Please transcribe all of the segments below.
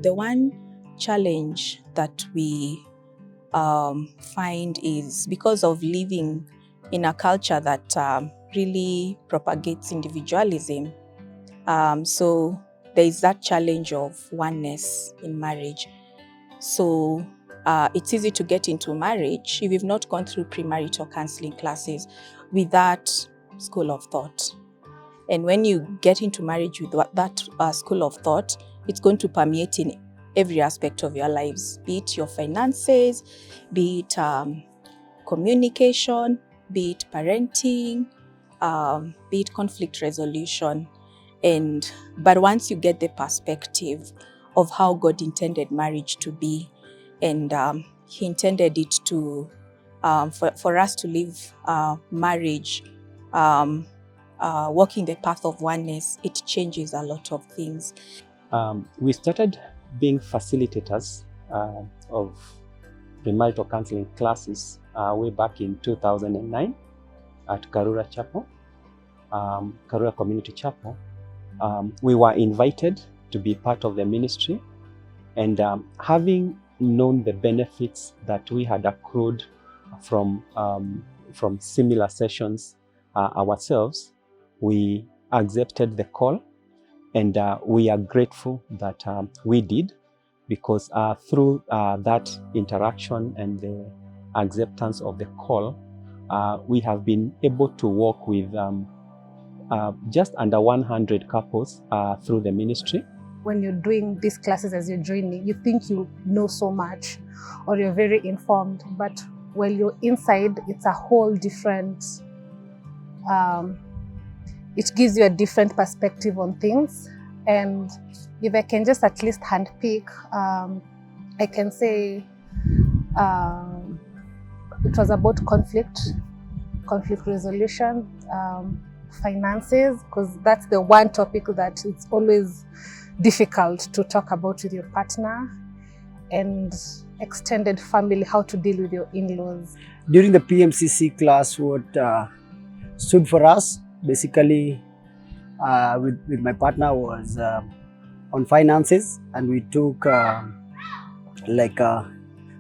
The one challenge that we find is because of living in a culture that really propagates individualism. So there is that challenge of oneness in marriage. So it's easy to get into marriage if you've not gone through premarital counseling classes with that school of thought. And when you get into marriage with that school of thought, it's going to permeate in every aspect of your lives, be it your finances, be it communication, be it parenting, be it conflict resolution. But once you get the perspective of how God intended marriage to be, and He intended it to for us to live marriage, walking the path of oneness, it changes a lot of things. We started being facilitators of premarital counseling classes way back in 2009 at Karura Chapel, Karura Community Chapel. We were invited to be part of the ministry, and having known the benefits that we had accrued from similar sessions ourselves, we accepted the call, and we are grateful that we did, because through that interaction and the acceptance of the call, we have been able to work with just under 100 couples through the ministry. When you're doing these classes as you're joining, you think you know so much or you're very informed, but while you're inside, it's a whole different, it gives you a different perspective on things. And if I can just at least handpick, I can say it was about conflict resolution, finances, because that's the one topic that it's always difficult to talk about with your partner, and extended family, how to deal with your in-laws. During the PMCC class, what stood for us basically with my partner was on finances, and we took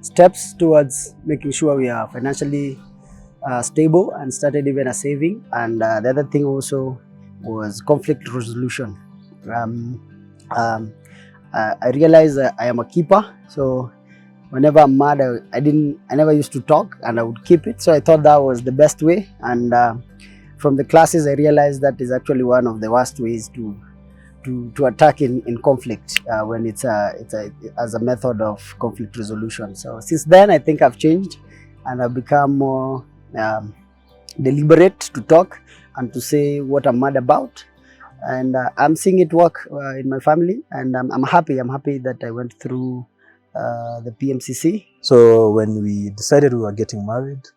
steps towards making sure we are financially stable, and started even a saving. And the other thing also was conflict resolution. I realized that I am a keeper, so whenever I'm mad, I never used to talk, and I would keep it. So I thought that was the best way, and from the classes I realized that is actually one of the worst ways to attack in conflict, when it's as a method of conflict resolution. So since then, I think I've changed, and I've become more deliberate to talk and to say what I'm mad about. And I'm seeing it work in my family, and I'm happy. I'm happy that I went through the PMCC. So when we decided we were getting married,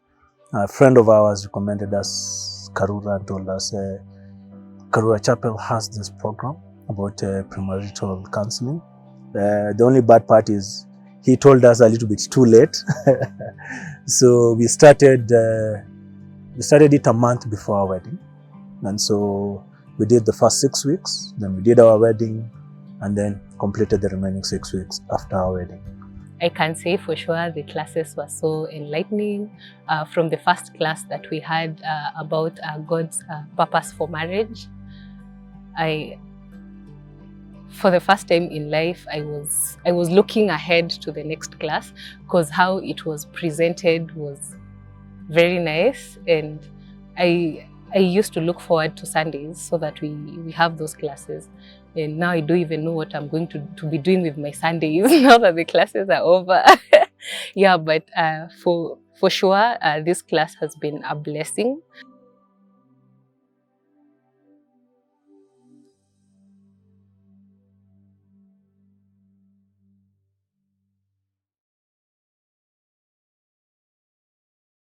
a friend of ours recommended us Karura and told us Karura Chapel has this program about premarital counseling. The only bad part is he told us a little bit too late. So we started it a month before our wedding, and so we did the first 6 weeks, then we did our wedding, and then completed the remaining 6 weeks after our wedding. I can say for sure the classes were so enlightening. From the first class that we had about God's purpose for marriage, for the first time in life, I was looking ahead to the next class, because how it was presented was very nice, and I used to look forward to Sundays so that we have those classes. And now I don't even know what I'm going to be doing with my Sundays now that the classes are over. Yeah, but for sure, this class has been a blessing.